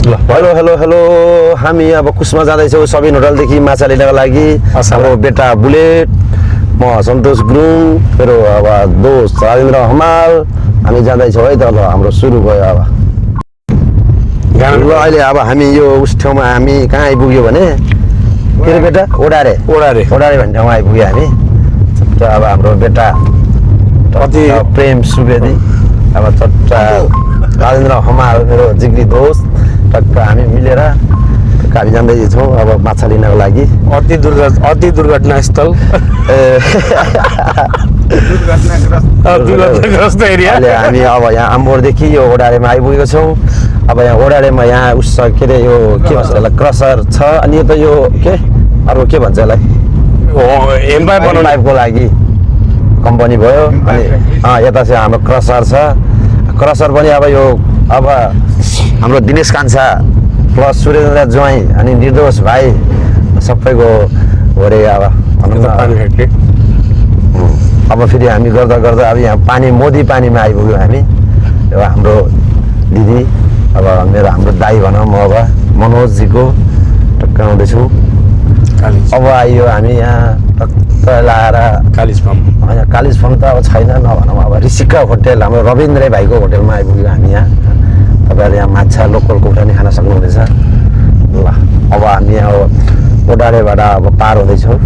hello hello hello हामी अब कुसमा जाँदैछौँ सबिन होटलदेखि माछा लिनको लागि हाम्रो बेटा बुलेट म सन्तोष गुरुङ मेरो अब दोस्त राजेन्द्र हमाल हामी जाँदैछौँ है त ल हाम्रो सुरु भयो अब ल अहिले अब हामी यो उस ठाउँमा हामी कहाँ आइपुग्यो भने के रे बेटा ओडारे भन्ने ठाउँमा आइपुग्यो हामी अब हाम्रो बेटा अति प्रेम सुवेदी अब चट्टा राजेन्द्र हमाल मेरो जिग्री दोस्त टक्क हामी मिलेर हामी जाँदैछौँ अब माछा लिनको लागि अति दुर्घटना स्थल दुर्घटनाग्रस्त एरिया हामी अब यहाँ अम्बोरदेखि यो ओडारेमा आइपुगेको छौँ अब यहाँ ओडारेमा यहाँ उस के अरे यो के भन्छ यसलाई क्रसर छ अनि यो त यो के अरू के भन्छ यसलाई एम्पाइपको लागि कम्पनी भयो अनि यता चाहिँ हाम्रो क्रसर छ क्रसर पनि अब यो अब हाम्रो दिनेश कान्छा प्लस सुरेन्द्र ज्वाइँ अनि निर्दोष भाइ सबैको हो रे अब अब फेरि हामी गर्दा गर्दा अब यहाँ पानी मोदी पानीमा आइपुग्यौँ हामी यो हाम्रो दिदी अब मेरो हाम्रो दाइ भनौँ अब मनोजजीको टक्क आउँदैछु अब आइयो हामी यहाँ टक्क लाएर कालिज फार्म होइन कालिज फार्म त अब छैन नभनौँ अब ऋषिका होटेल हाम्रो रविन्द्र भाइको होटेलमा आइपुग्यो हामी यहाँ तपाईँहरू यहाँ माछा लोकल कुखुरा नि खान सक्नुहुनेछ ल अब हामी यहाँ ओडारेबाट अब पार हुँदैछौँ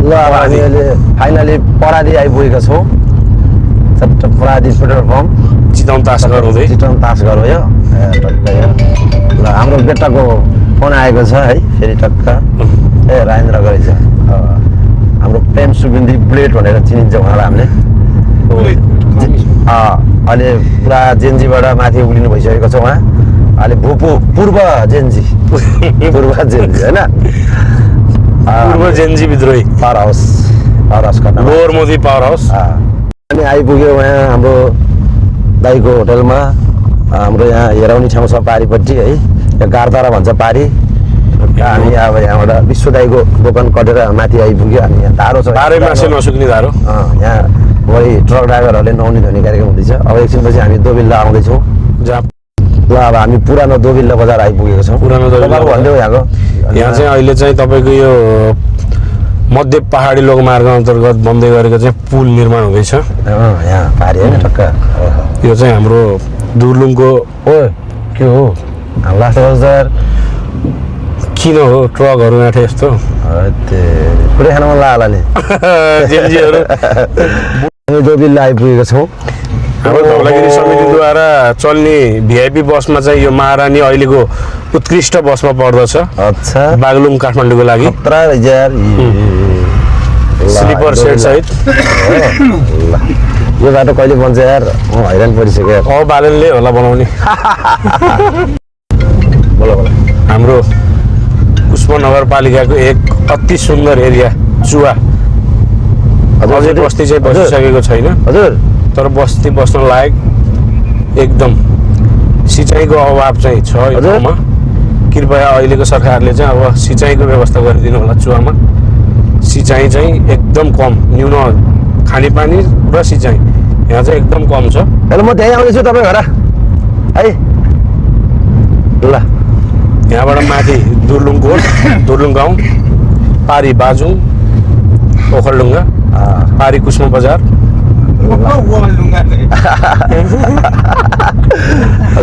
ल अब हामी अहिले फाइनली परादी आइपुगेका छौँ चट्ट परादी पेट्रोल पम्प चितवन तासघर हुँदै चितवन तासघर हो यो ल हाम्रो बेटाको फोन आएको छ है फेरि टक्क ए राजेन्द्र गरेछ हाम्रो प्रेम सुगन्धी बुलेट भनेर चिनिन्छ उहाँलाई हामीले अहिले पुरा जेन्जीबाट माथि उक्लिनु भइसकेको छ उहाँ अहिले पूर्व जेन्जी होइन पूर्व जेन्जी विद्रोही power house lower Modi power house अनि आइपुग्यो यहाँ हाम्रो दाइको होटलमा हाम्रो यहाँ हेराउने ठाउँ छ पारीपट्टि है यहाँ गारतारा भन्छ पारी हामी अब यहाँबाट विश्व दाइको दोकान कटेर माथि आइपुग्यो हामी यहाँ धारो छ नसुक्ने धारो यहाँ वही ट्रक ड्राइभरहरूले नुहाउने धुने कार्यक्रम हुँदैछ अब एकछिनपछि हामी दोबिल्ला आउँदैछौँ ल अब हामी पुरानो दोबिल्ला बजार आइपुगेको छौँ पुरानो भन्दै यहाँको यहाँ चाहिँ अहिले चाहिँ तपाईँको यो मध्य पहाडी लोकमार्ग अन्तर्गत बन्दै गरेको चाहिँ पुल निर्माण हुँदैछ यहाँ पारी होइन टक्क यो चाहिँ हाम्रो दुर्लुङको के हो लास्ट बजार किन हो ट्रकहरू आँटे यस्तो पुरै खान मन लाग्ला नि जेन्जीहरू दोबिल्ला आइपुगेको छौँ हाम्रो धौलागिरी समितिद्वारा चल्ने भिआइपी बसमा चाहिँ यो महारानी अहिलेको उत्कृष्ट बसमा पर्दछ अच्छा बागलुङ काठमाडौँको लागि स्लिपर सेट सहित यो बाटो कहिले बन्छ यार म हैरान परिसक्यो यार अब बालनले होला बनाउने बोला हाम्रो कुस्मा नगरपालिकाको एक अति सुन्दर एरिया चुवा अझै बस्ती चाहिँ बसिसकेको छैन हजुर तर बस्ती बस्न लायक एकदम सिँचाइको अभाव चाहिँ छ यो ठाउँमा कृपया अहिलेको सरकारले चाहिँ अब सिँचाइको व्यवस्था गरिदिनु होला चुवामा सिँचाइ चाहिँ एकदम कम न्यून खानेपानी र सिँचाइ यहाँ चाहिँ एकदम कम छ हेलो म त्यहीँ आउँदैछु तपाईँ घर है ल यहाँबाट माथि दुर्लुङ गाउँ पारी बाजुङ ओखलडुङ्गा पारी कुस्मा बजार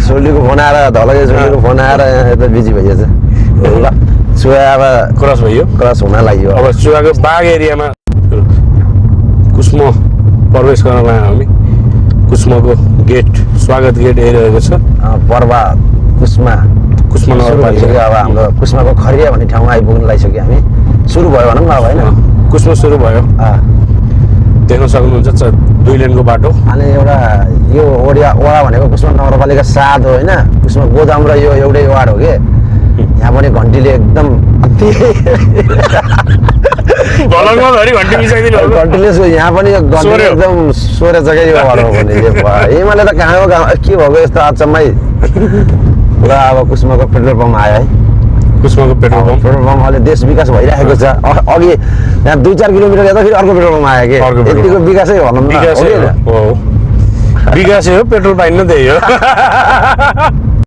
सोलीको फोन आएर धलाइ सोलीको फोन आएर यता बिजी भइएछ ल चुवा अब क्रस हुन लाग्यो अब चुवाको बाग एरियामा कुस्मो प्रवेश गर्न लाग्यो हामी कुस्मोको गेट स्वागत गेट हेरिरहेको छ पर्वा कुस्मा नगरपालिका अब हाम्रो कुस्माको खरिया भन्ने ठाउँमा आइपुग्नु लागिसक्यो हामी सुरु भयो भनौँ न अब होइन कुस्मा सुरु भयो देख्न सक्नुहुन्छ 2 लेनको बाटो अनि एउटा यो वडा भनेको कुस्मा नगरपालिका 7 हो होइन कुस्मा गोदाम र यो एउटै वार्ड हो कि यहाँ पनि घन्टीले एकदम घन्टीले यहाँ पनि एकदम सोरे जग्गा यो वार्ड हो भने हिमालय त कहाँ हो के भएको यस्तो अचम्मै र अब कुस्माको पेट्रोल पम्प आयो है कुस्माको पेट्रोल पम्प अहिले देश विकास भइरहेको छ अघि यहाँ 2-4 किलोमिटर यता फेरि अर्को पेट्रोल पम्प आयो कि यतिको विकासै भनौँ न विकासै हो पेट्रोल पाइन त्यही हो